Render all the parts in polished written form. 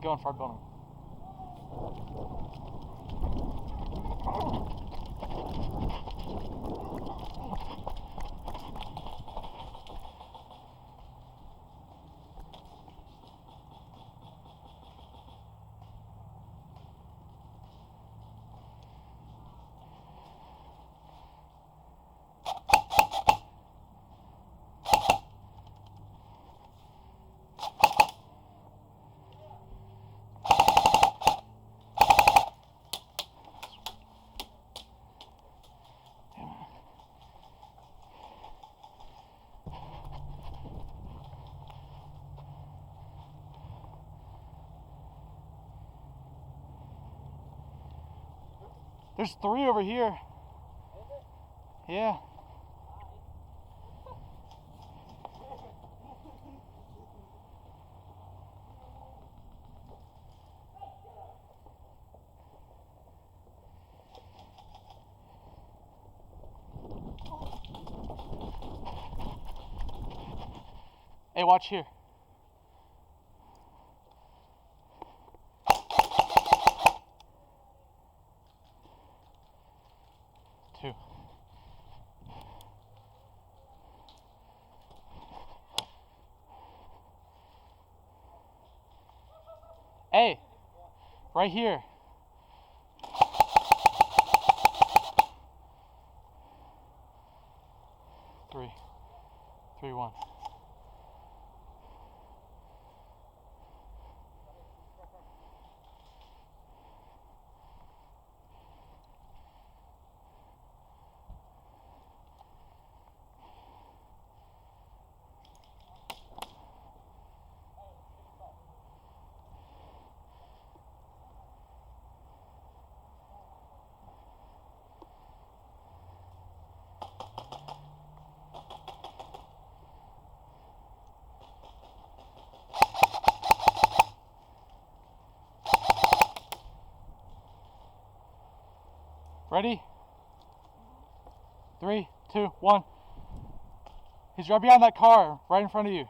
Go in front of him. There's 3 over here. Yeah. Hey, watch here. Two. Hey, right here. Three, 1. Ready? 3, 2, 1. He's right behind that car, right in front of you.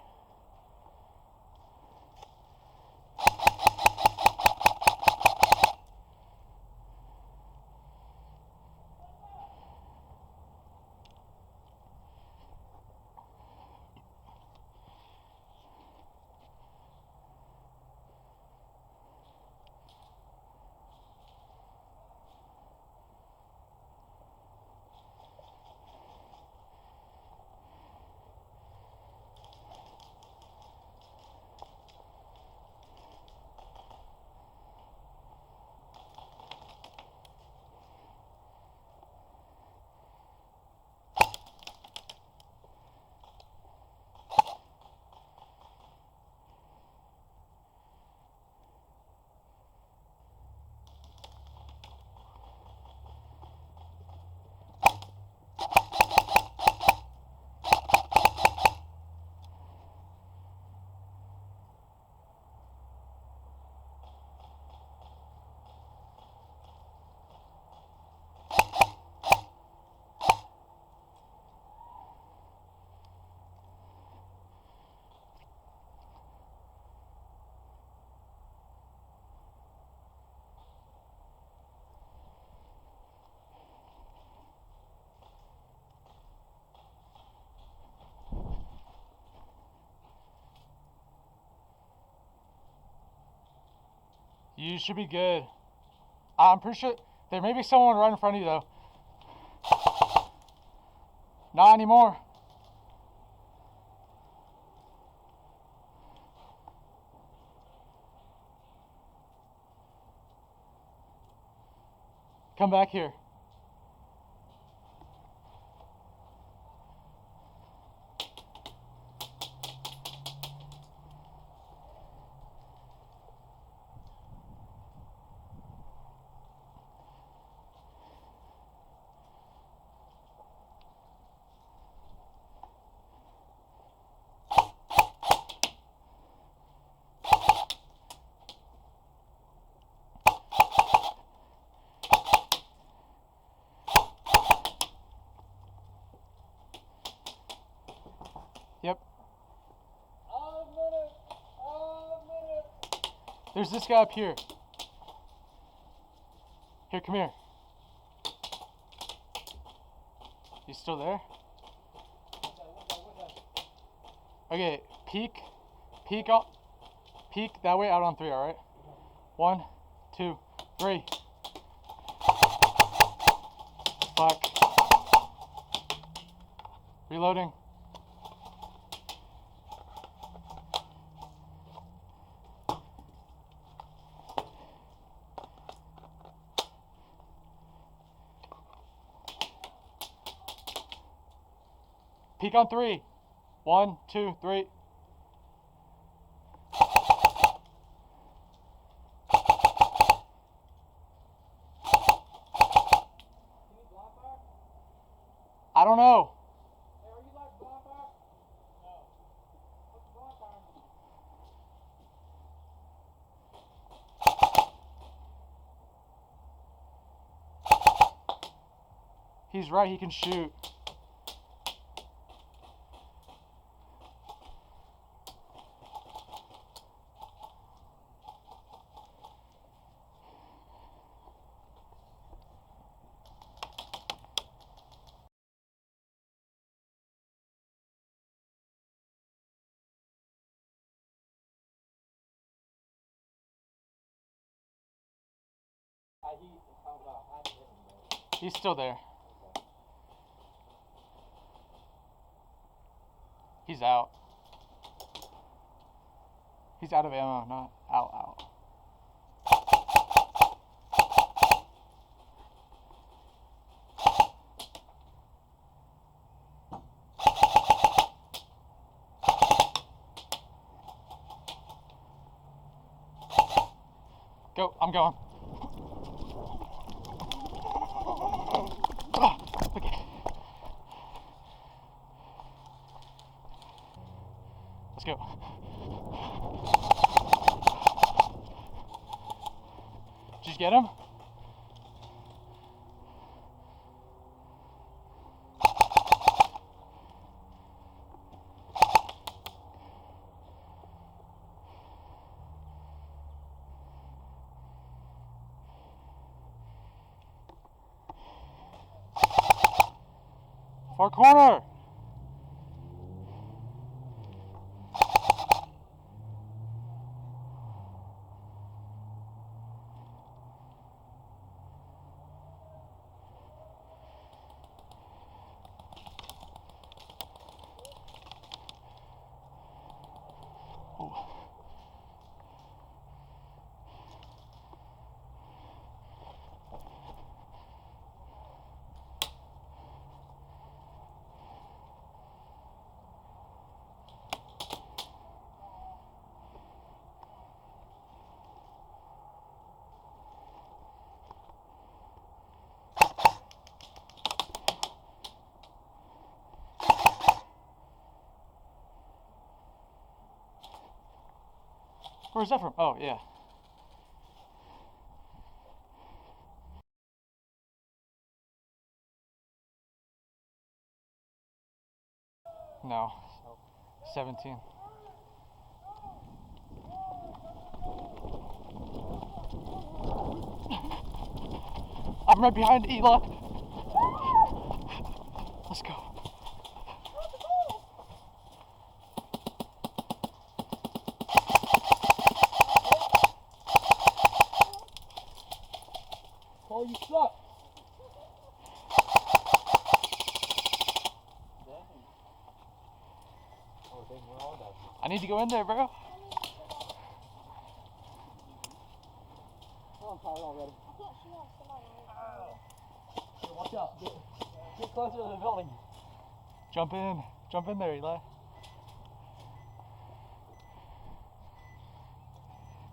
You should be good. I'm pretty sure there may be someone right in front of you though. Not anymore. Come back here. There's this guy up here. Here, come here. He's still there? Okay, peek that way out on 3, alright? 1, 2, 3. Fuck. Reloading. Peek on 3. 1, 2, 3. I don't know. Hey, are you like blind fire? No. What's blind fire? He's right, he can shoot. He's still there. He's out. He's out of ammo, not out. Go, I'm going. Okay. Let's go. Did you get him? Far corner. Oh. Where's that from? Oh, yeah. No. 17. I'm right behind Eli. Let's go. Oh, you suck. I need to go in there, bro. Oh, I'm tired already. I can't see how somebody Hey, watch out. Get closer to the building. Jump in there, Eli.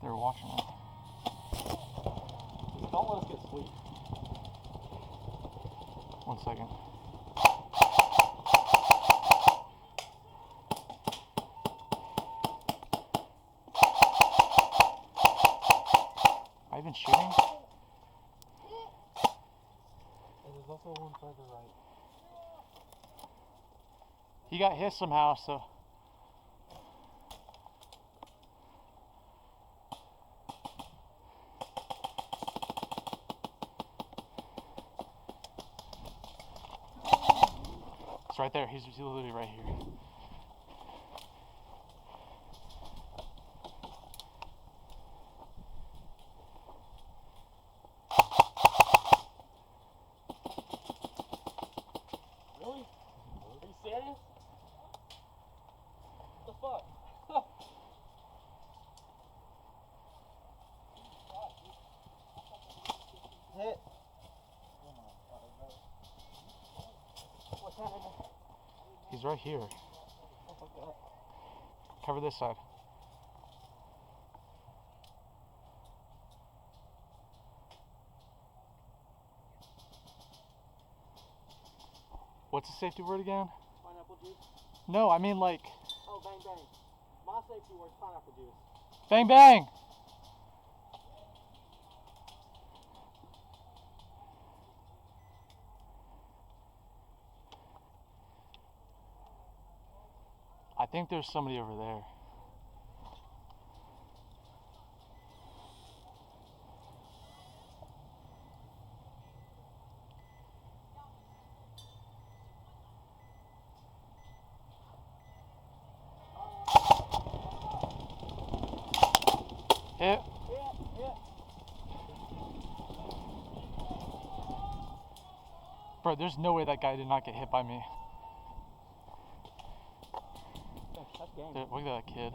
They're watching it. Don't let us get sweet. 1 second. Am I even shooting? And there's also one further right. He got hit somehow, so. right there. He's literally right here. Really? Are you serious? What the fuck? Hit. What's happening? He's right here. Oh my god. Cover this side. What's the safety word again? Pineapple juice? No, I mean like Oh, bang bang. My safety word's pineapple juice. bang bang. I think there's somebody over there. Hit. Yeah. Bro, there's no way that guy did not get hit by me. That's game. Dude, look at that kid.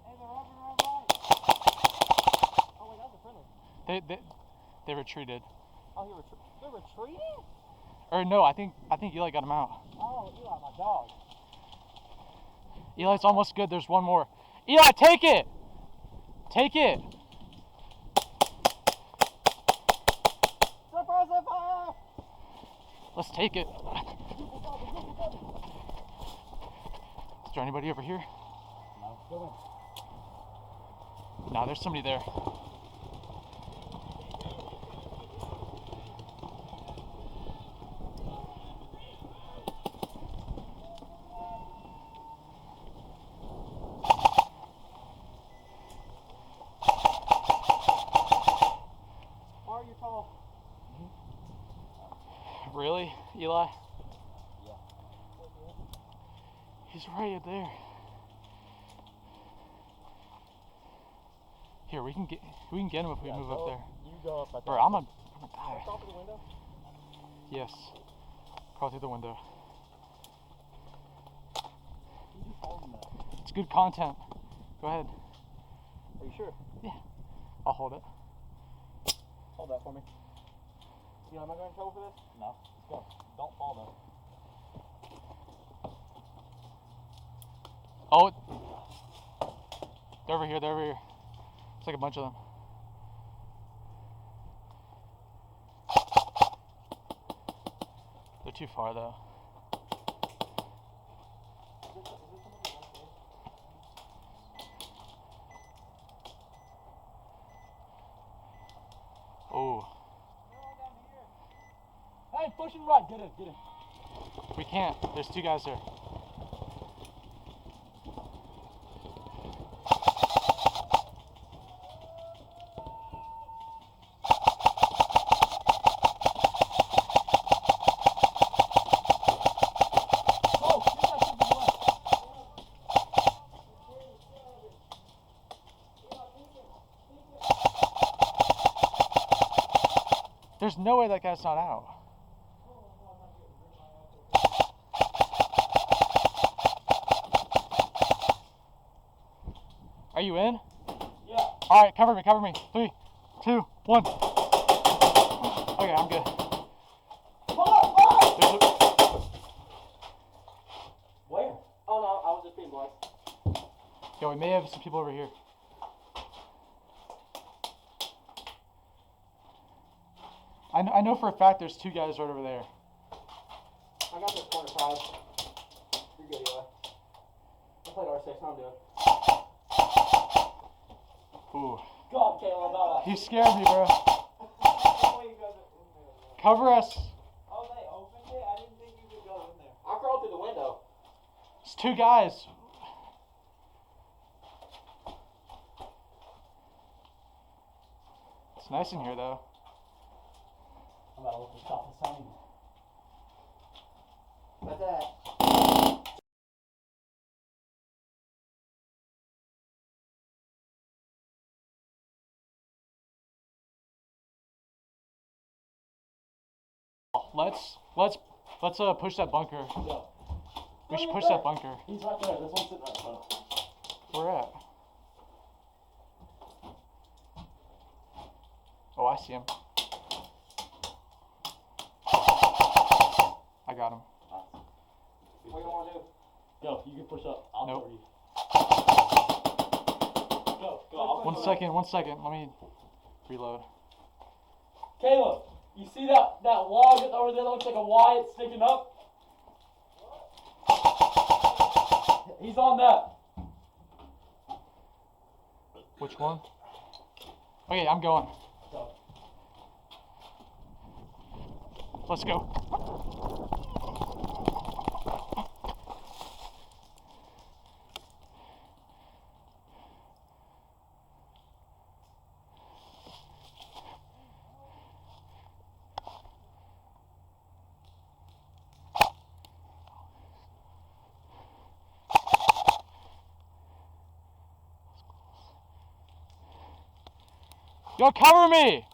Hey, they're over our right. Oh wait, that was a friendly. They retreated. Oh, they're retreating? Or no, I think Eli got him out. Oh, Eli, my dog. Eli's almost good. There's one more. Eli, take it. Take it. Zipper! Let's take it. Is there anybody over here? No, go in. No, there's somebody there. Why are you tall? Really, Eli? Yeah. He's right up there. Here, we can get him if we move up there. You go up at Bro, I'm gonna die. Crawl through the window? Yes. Crawl through the window. You just holding that. It's good content. Go ahead. Are you sure? I'll hold it. Hold that for me. You know, am I going to trouble for this? No. Let's go. Don't fall though. Oh, they're over here. They're over here. It's like a bunch of them. They're too far though. Oh, Hey, push and right. Get in. we can't. There's two guys there. Oh, shoot that shit to the left. There's no way that guy's not out. Are you in? Yeah. All right, cover me. 3, 2, 1. Okay, I'm good. There's Where? Oh no, I was just being blunt. Yo, we may have some people over here. I know for a fact there's two guys right over there. I got this corner prize. You're good, Eli. I played R6, how I'm doing. Ooh. God, Caleb, no. You scared me, bro. Cover us. Oh, they opened it? I didn't think you could go in there. I crawled through the window. It's two guys. It's nice in here, though. I'm about to look at the top of the sign. Like that. Let's push that bunker. Go. We should push that bunker. He's right there. This one's sitting right in front of him. Where at? Oh, I see him. I got him. What do you want to do? Go. You can push up. I'll Nope. cover you. Go. 1 second. Let me reload. Caleb, you see that log over there that looks like a Y? It's sticking up. He's on that. Which one? Okay, I'm going. Go. Let's go. Yo, cover me!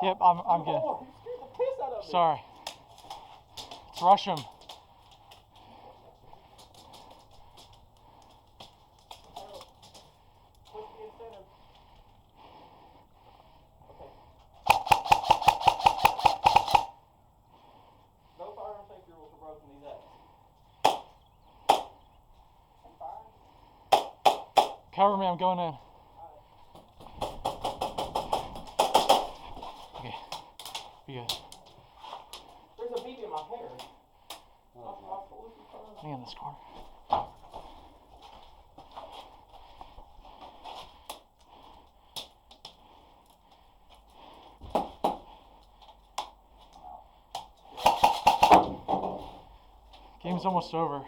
Yep, I'm good. You scared the piss out of me. Sorry. Let's rush him. Push me in center. Okay. No firearm safety rules are broken these days. I'm fine. Cover me, I'm going in. Okay. Be good. There's a BB in my hair. Me in this corner. Game's almost over.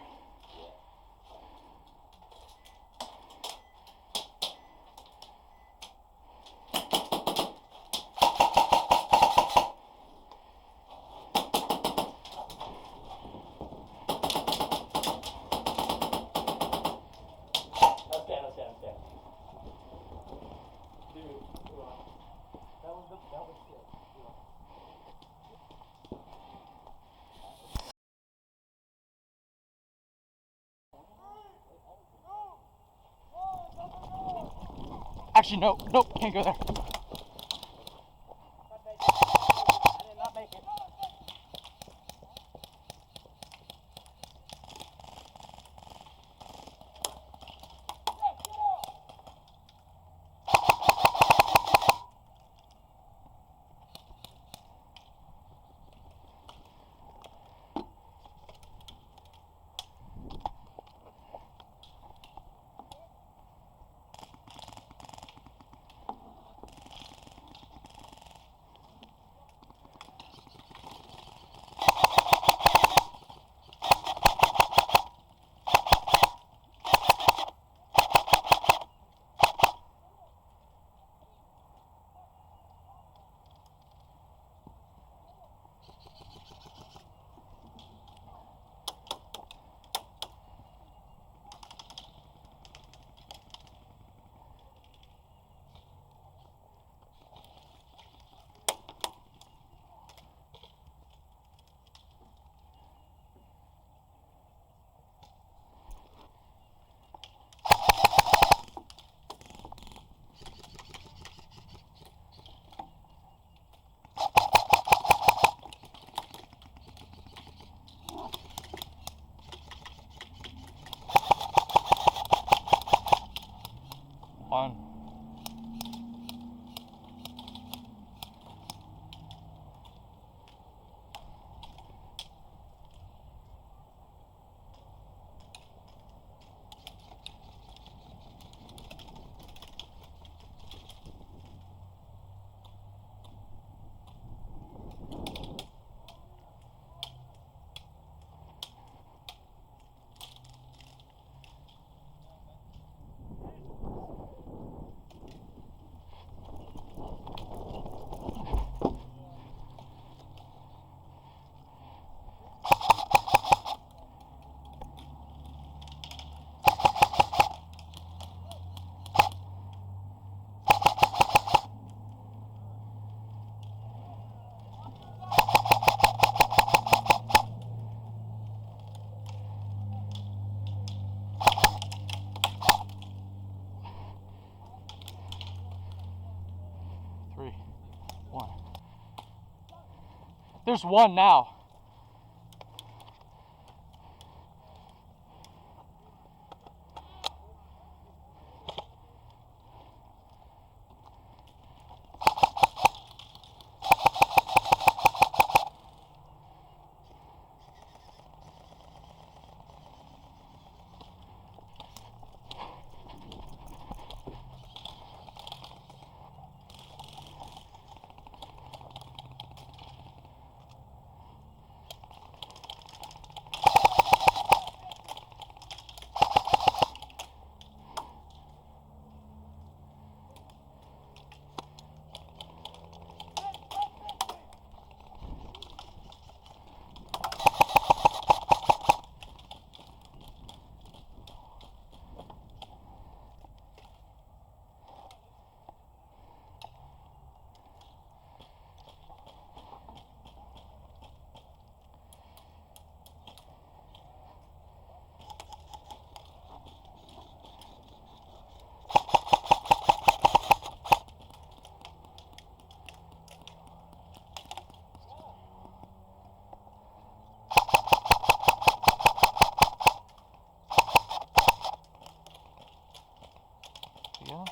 Actually, nope, can't go there. I did not make it. There's one now. Yeah.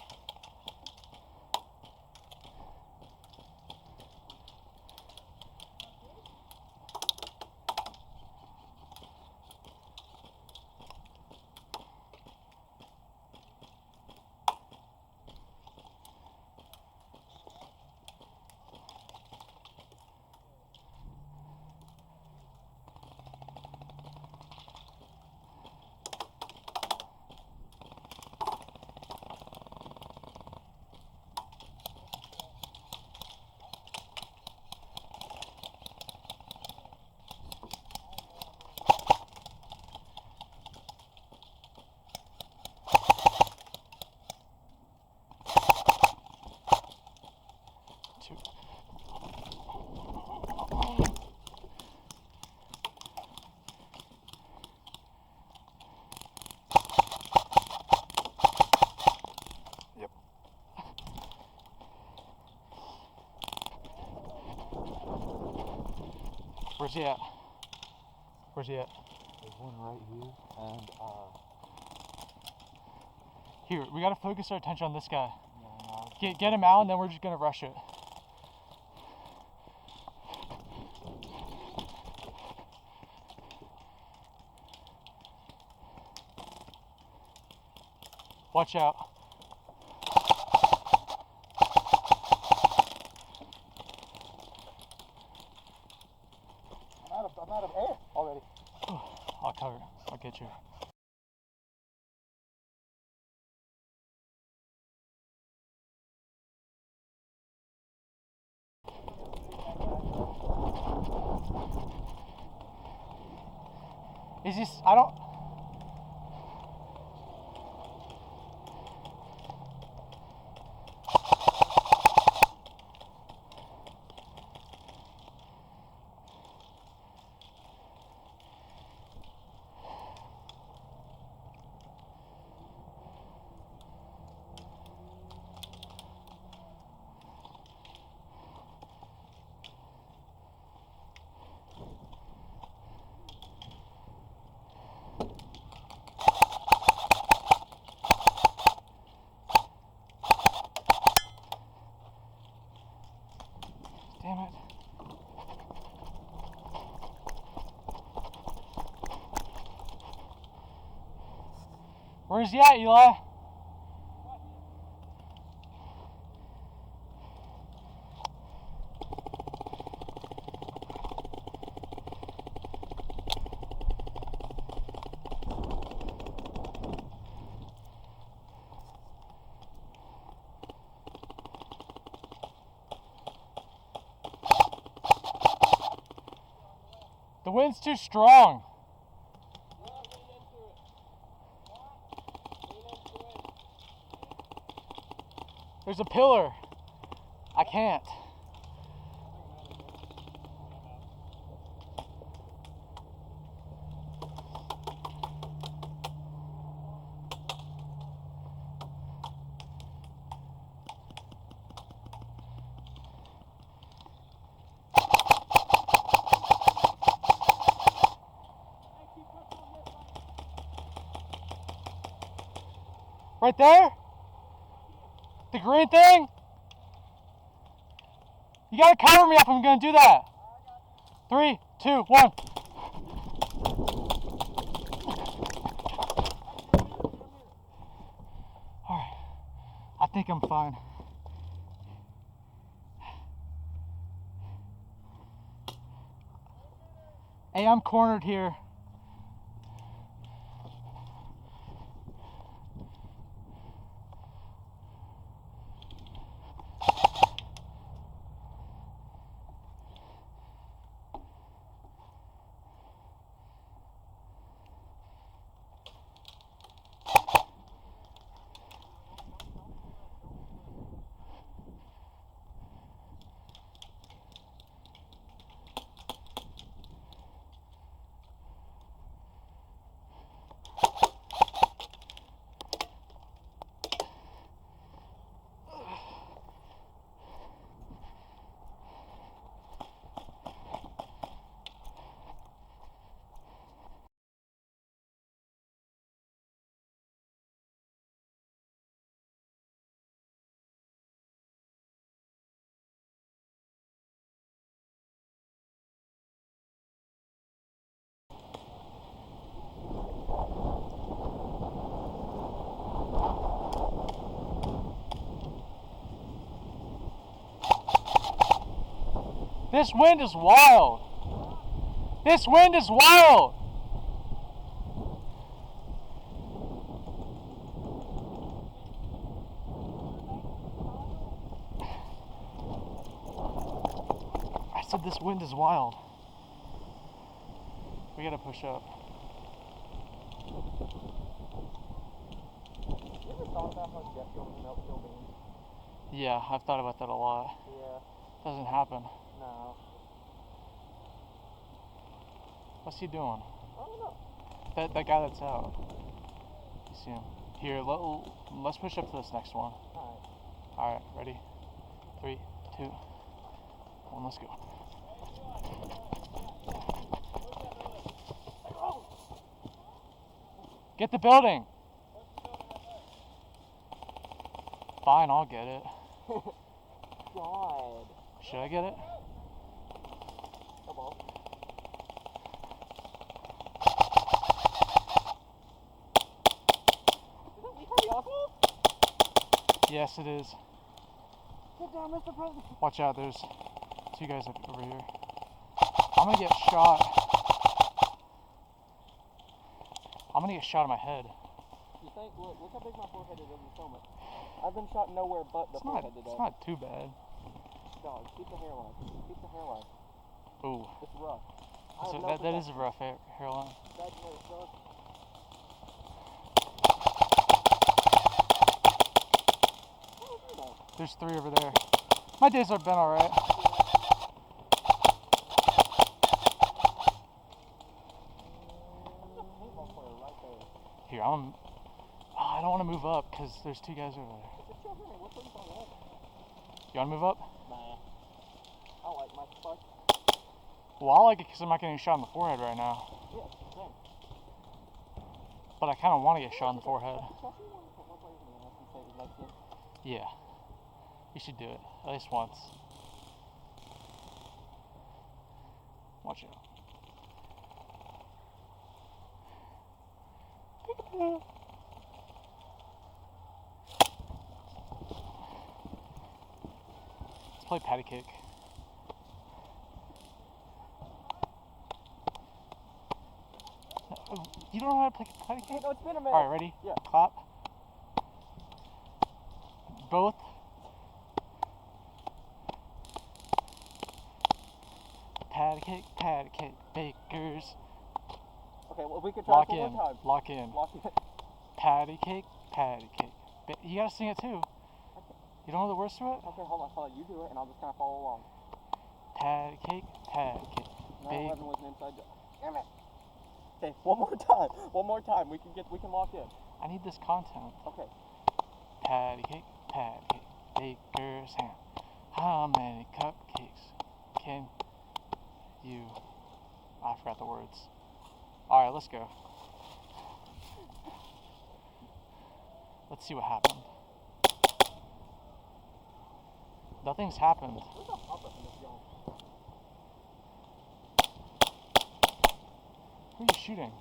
Yep. Where's he at? Where's he at? There's one right here, and Here, we gotta focus our attention on this guy. no, Get him out, and then we're just gonna rush it. Watch out. I'm out of air already. I'll cover it. I'll get you. Is this, I don't. Damn it. Where's he at, Eli? The wind's too strong. There's a pillar. I can't. Right there? The green thing? You gotta cover me if I'm gonna do that. 3, 2, 1. Alright. I think I'm fine. Hey, I'm cornered here. This wind is wild. This wind is wild. I said this wind is wild. We gotta push up. You ever thought about how jet fuel can melt steel beams? Yeah, I've thought about that a lot. Yeah. Doesn't happen. No. What's he doing? I don't know. That guy that's out. You see him? Here, let's push up to this next one. Alright. Alright, ready? 3, 2, 1, let's go. Get the building! Fine, I'll get it. God. Should I get it? Come on. Is that Lee Harvey Oswald? Yes, it is. Sit down, Mr. President. Watch out, there's 2 guys over here. I'm gonna get shot. I'm gonna get shot in my head. You think? Look how big my forehead is in the stomach. I've been shot nowhere but the forehead today. It's not too bad. Dog, keep the hairline. Keep the hairline. Ooh. It's rough. So that is a rough hairline. That's what it does. There's 3 over there. My days have been alright. Here, I don't want to move up because there's 2 guys over there. You want to move up? Nah. I like my spot. Well, I like it because I'm not getting shot in the forehead right now. Yeah, same. But I kind of want to get shot in the forehead. Yeah. You should do it. At least once. Watch out. Let's play patty cake. You don't know how to play patty cake? No, it's been a minute. Alright, ready? Yeah. Clap. Both. Patty cake, bakers. Okay, well, we could try Lock this one in. more time. Lock in. Lock in. Patty cake. You gotta sing it too. You don't know the words to it? Okay, hold on. You do it, and I'll just kind of follow along. Patty cake. 9/11 was an inside joke. Damn it. Okay, one more time. One more time. We can lock in. I need this content. Okay. Patty cake, baker's ham. How many cupcakes can you? I forgot the words. Alright, let's go. Let's see what happened. Nothing's happened. There's a pop-up in this zone. Who are you shooting?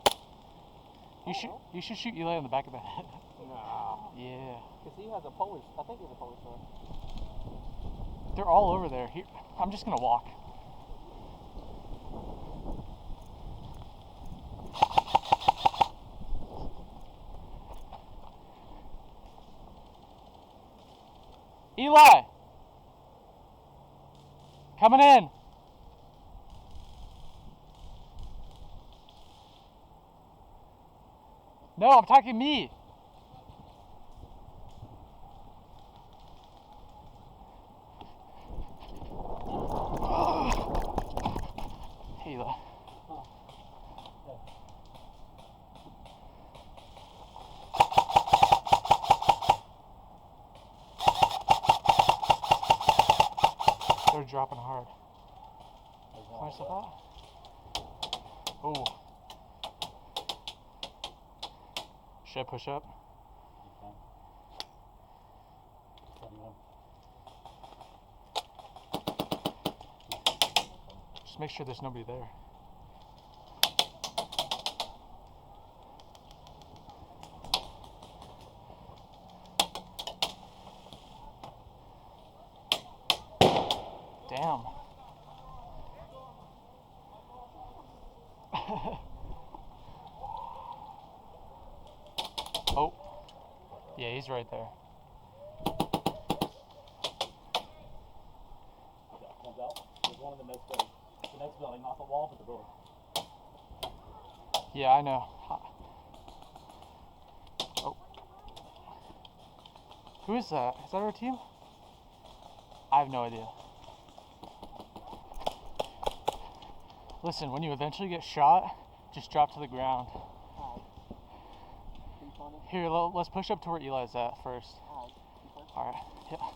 You should shoot Eli in the back of the head. Nah. Yeah. Because he has a Polish, I think he's a Polish man. They're all over there. Here, I'm just gonna walk. Eli! Coming in! No, I'm talking to me. Hey, Eli. They're dropping hard. Climb stuff out. Oh. Should I push up? Just make sure there's nobody there. Damn. Oh. Yeah, he's right there. Comes out. There's one in the next building. The next building, not the wall, but the building. Yeah, I know. Oh. Who is that? Is that our team? I have no idea. Listen, when you eventually get shot, just drop to the ground. Here, let's push up to where Eli's at first. Alright. Yeah.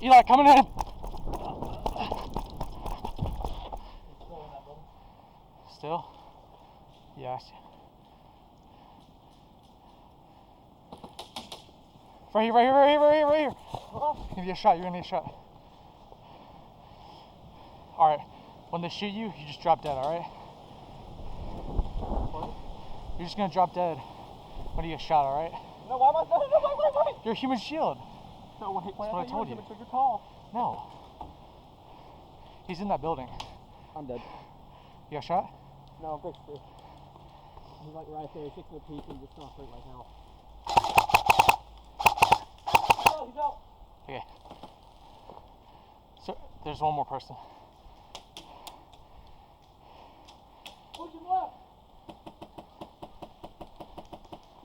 Eli, coming in! Still? Yeah, I see. Right here, right here, right here, right here, right here. You're gonna get shot, you're gonna get shot. Alright, when they shoot you, you just drop dead, alright? You're just gonna drop dead when you get shot, alright? No, why am I? No, wait. You're a human shield. No, wait. That's what I told you. Because you're tall. No. He's in that building. I'm dead. You got shot? No, I'm fixed too. He's like right there, fixing the peak and just not straight right now. Oh, he's out. Okay. So, there's one more person. Push him left.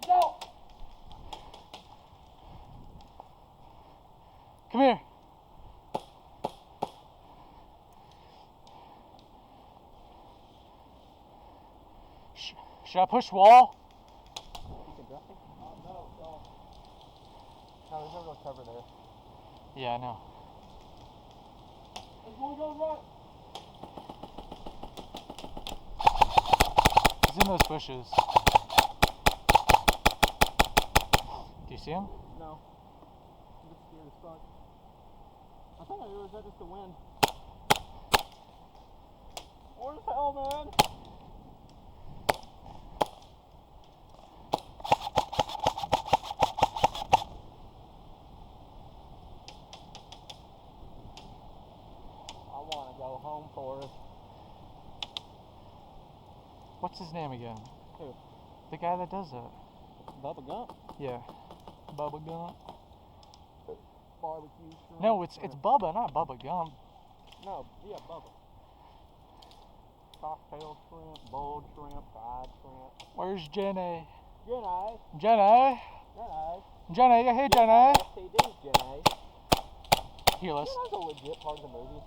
He's out. Come here. Should I push wall? You can drop him? No. No, there's no real cover there. Yeah, I know. There's one going right. He's in those bushes. Do you see him? No. I'm just scared as fuck. I think it was just the wind. Where's the hell, man? I want to go home, Forrest. What's his name again? Who? The guy that does it. Bubba Gump? Yeah. Bubba Gump. Barbecue shrimp. No, it's Bubba, not Bubba Gump. No, yeah, Bubba. Cocktail shrimp, boiled shrimp, fried shrimp. Where's Jenny? Jenny. Jenny? Jenny. Jenny, hey Jenny. STD's Jenny. Here, let's That was a legit part of the movie.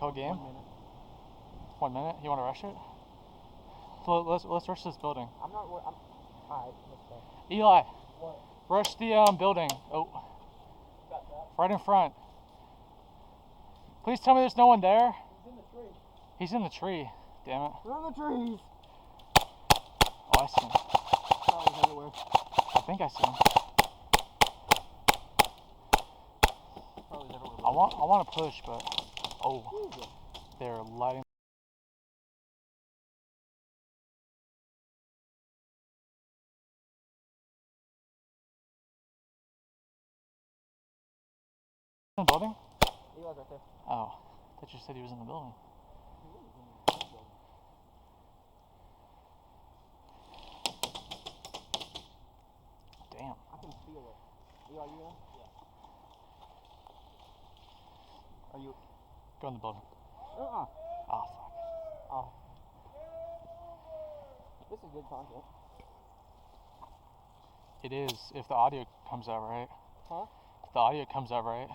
call game. 1 minute. 1 minute. You want to rush it? So let's rush this building. I'm not. I'm. Alright, let's go. Eli, What? rush the building. Oh, Got that. right in front. Please tell me there's no one there. He's in the tree. He's in the tree. Damn it. We're in the trees. Oh, I see him. Oh, he's everywhere. think I see him. Probably that over I want to push, but oh, they're lighting. In the building? He was right there. Oh, I thought you said he was in the building. Damn. I can feel it. Are you in? Yeah. Are you? Go in the building. Uh-uh. Oh, fuck. Oh. This is good content. It is, if the audio comes out right. Huh? If the audio comes out right.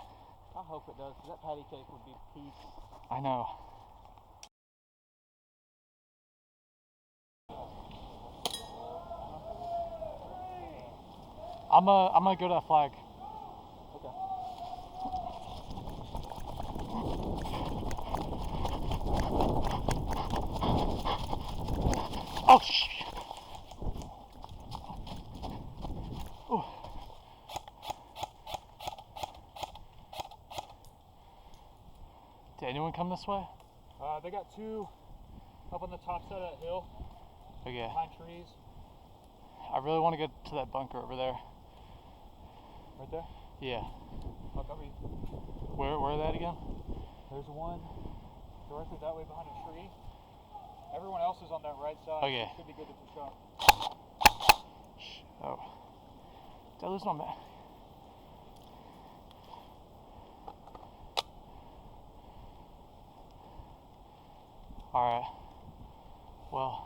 I hope it does, 'cause that patty cake would be peak. I know. I'm gonna go to that flag. Okay. Oh shit. Ooh. Did anyone come this way? They got two up on the top side of that hill, Okay. behind trees. I really want to get to that bunker over there. Right there? Yeah. I'll cover you. Where are they at again? There's one directly that way behind a tree. Everyone else is on that right side. Okay. So it should be good to push up. Oh. Did I lose my map? Alright. Well.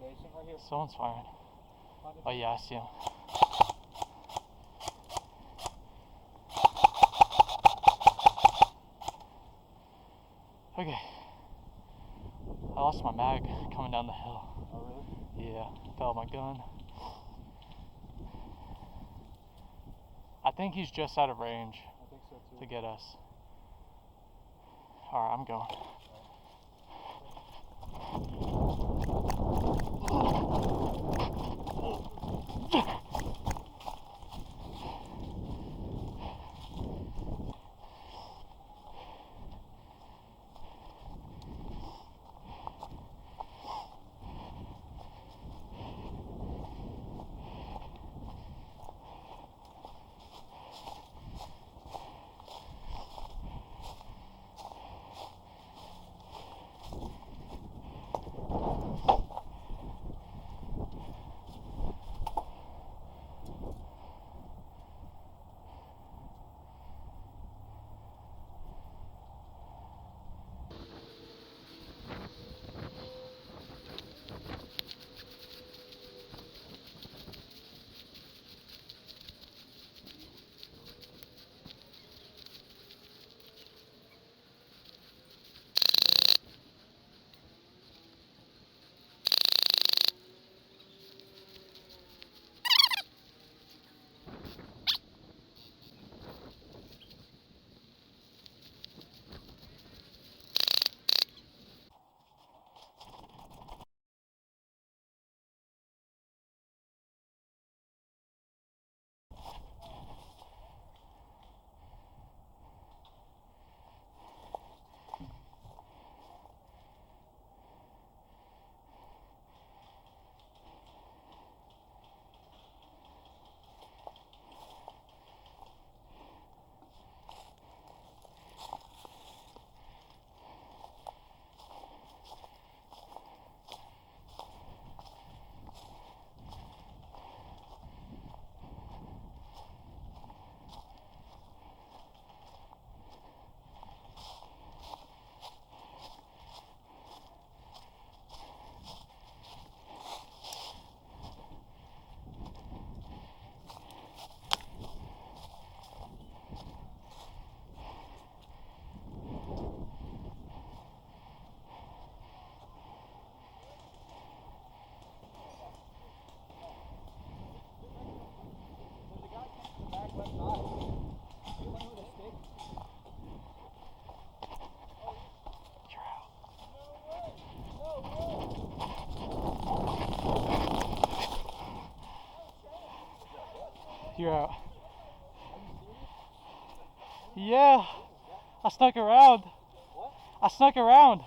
Yeah, he's sitting right here. Someone's firing. Behind the Oh tree. yeah, I see him. Okay. I lost my mag coming down the hill. Oh, really? Yeah, fell out my gun. I think he's just out of range I think so too. to get us. Alright, I'm going. you're out. Yeah. I snuck around. What? I snuck around.